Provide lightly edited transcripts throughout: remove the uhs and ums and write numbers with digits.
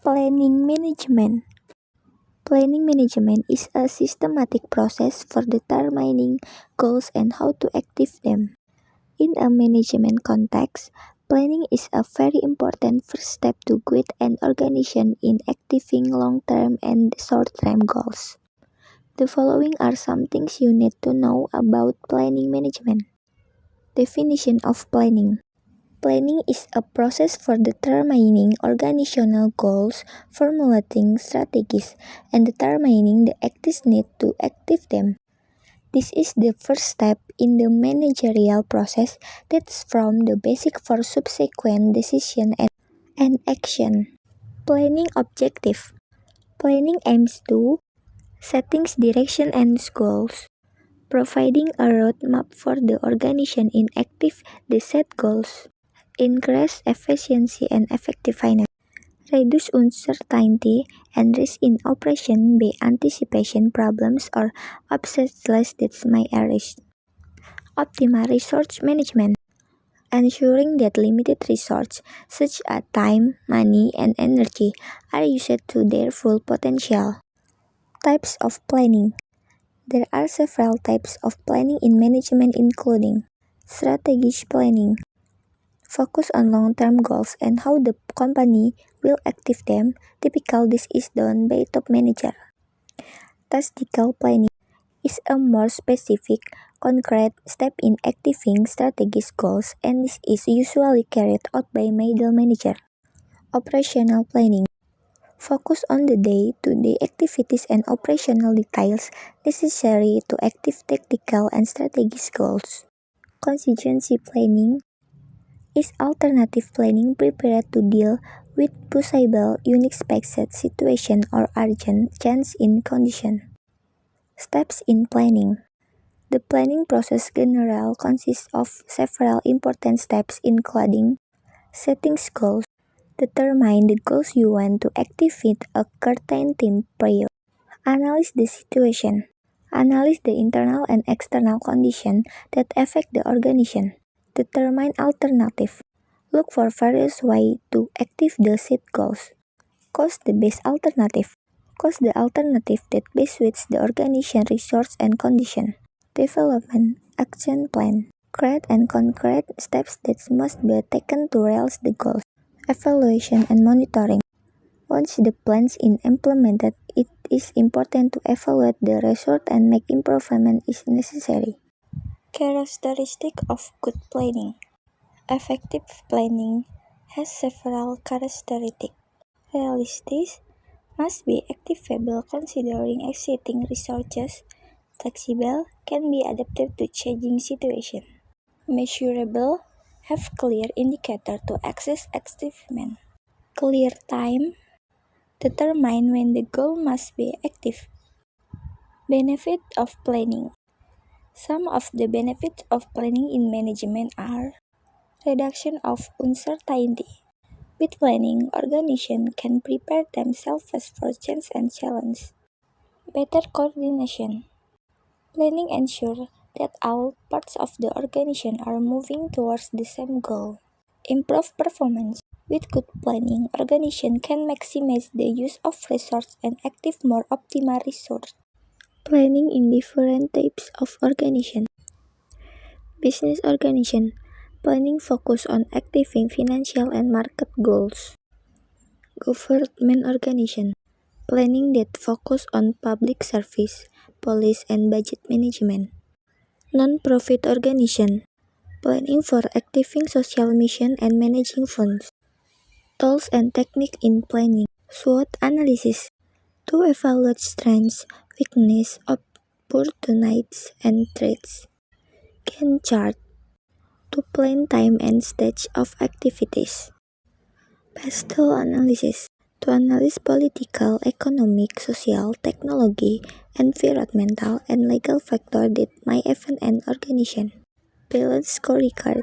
Planning management. Planning management is a systematic process for determining goals and how to achieve them. In a management context, planning is a very important first step to guide an organization in achieving long-term and short-term goals. The following are some things you need to know about planning management. Definition of planning. Planning is a process for determining organizational goals, formulating strategies, and determining the activities needed to achieve them. This is the first step in the managerial process that forms the basis for subsequent decision and action. Planning objective. Planning aims to setting direction and goals, providing a roadmap for the organization in achieve the set goals. Increase efficiency and effectiveness, reduce uncertainty and risk in operation by anticipation problems or obstacles that may arise. Optimal resource management, ensuring that limited resources such as time, money, and energy are used to their full potential. Types of planning. There are several types of planning in management including strategic planning, focus on long-term goals and how the company will achieve them. Typically, this is done by top manager. Tactical planning is a more specific, concrete step in achieving strategic goals, and this is usually carried out by middle manager. Operational planning focus on the day-to-day activities and operational details necessary to achieve tactical and strategic goals. Contingency planning is alternative planning prepared to deal with possible unexpected situation or urgent change in condition. Steps in planning. The planning process generally consists of several important steps including setting goals, determine the goals you want to achieve with a certain time period, analyze the situation, analyze the internal and external conditions that affect the organization, determine alternative, look for various ways to achieve the set goals, cost the best alternative, cost the alternative that best suits the organization resource and condition. Development action plan. Create and concrete steps that must be taken to realize the goals. Evaluation and monitoring. Once the plan is implemented, it is important to evaluate the result and make improvement is necessary. Characteristics of good planning. Effective planning has several characteristics. Realistic must be achievable considering existing resources. Flexible, can be adapted to changing situations. Measurable, have clear indicator to access achievement. Clear time, determine when the goal must be achieved. Benefit of planning. Some of the benefits of planning in management are reduction of uncertainty. With planning, organizations can prepare themselves for change and challenge. Better coordination. Planning ensures that all parts of the organization are moving towards the same goal. Improve performance. With good planning, organization can maximize the use of resources and achieve more optimal results. Planning in different types of organization. Business organization. Planning focus on achieving financial and market goals. Government organization. Planning that focus on public service, policy and budget management. Non-profit organization. Planning for achieving social mission and managing funds. Tools and technique in planning. SWOT analysis. To evaluate strengths, weaknesses, opportunities, and threats. Gantt chart. To plan time and stage of activities. Pastel analysis. To analyze political, economic, social, technology, environmental, and legal factors that may affect an organization. Balance scorecard.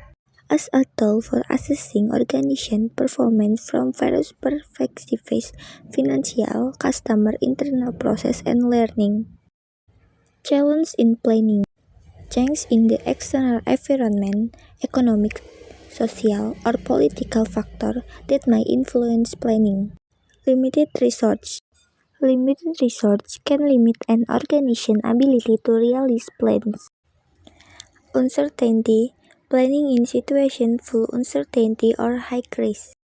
As a tool for assessing organization performance from various perspectives, financial, customer, internal process, and learning. Challenge in planning. Change in the external environment, economic, social, or political factor that may influence planning. Limited resource. Limited resource can limit an organization's ability to realize plans. Uncertainty. Planning in situations full uncertainty or high risk.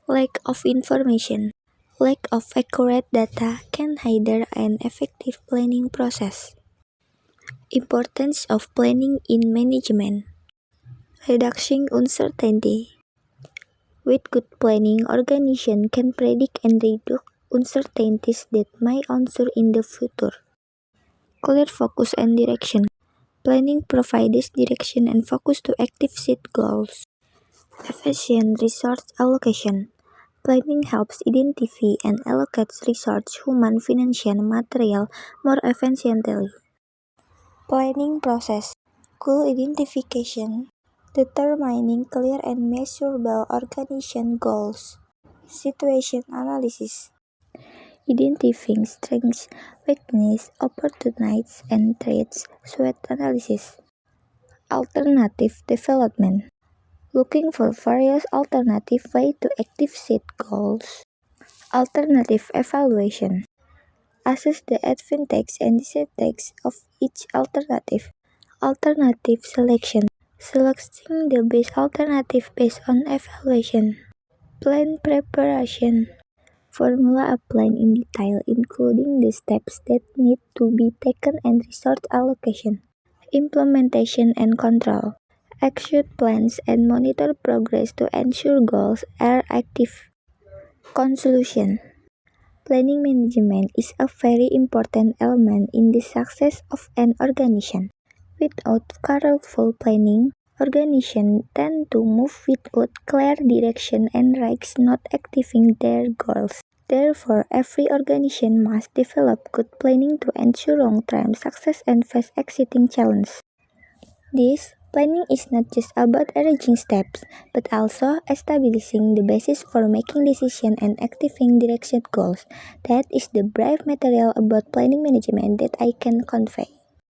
Lack of information. Lack of accurate data can hinder an effective planning process. Importance of planning in management. Reducing uncertainty. With good planning, organizations can predict and reduce uncertainties that may occur in the future. Clear focus and direction. Planning provides direction and focus to achieve set goals. Efficient resource allocation. Planning helps identify and allocate resources, human, financial, material more efficiently. Planning process. Goal identification. Determining clear and measurable organization goals. Situation analysis. Identifying strengths, weaknesses, opportunities, and threats. SWOT analysis. Alternative development. Looking for various alternative ways to achieve set goals. Alternative evaluation. Assess the advantages and disadvantages of each alternative. Alternative selection. Selecting the best alternative based on evaluation. Plan preparation. Formula a plan in detail, including the steps that need to be taken and resource allocation. Implementation and control. Execute plans and monitor progress to ensure goals are achieved. Conclusion. Planning management is a very important element in the success of an organization. Without careful planning, organizations tend to move without clear direction and risk not achieving their goals. Therefore, every organization must develop good planning to ensure long-term success and face exciting challenges. This planning is not just about arranging steps, but also establishing the basis for making decisions and achieving directed goals. That is the brief material about planning management that I can convey.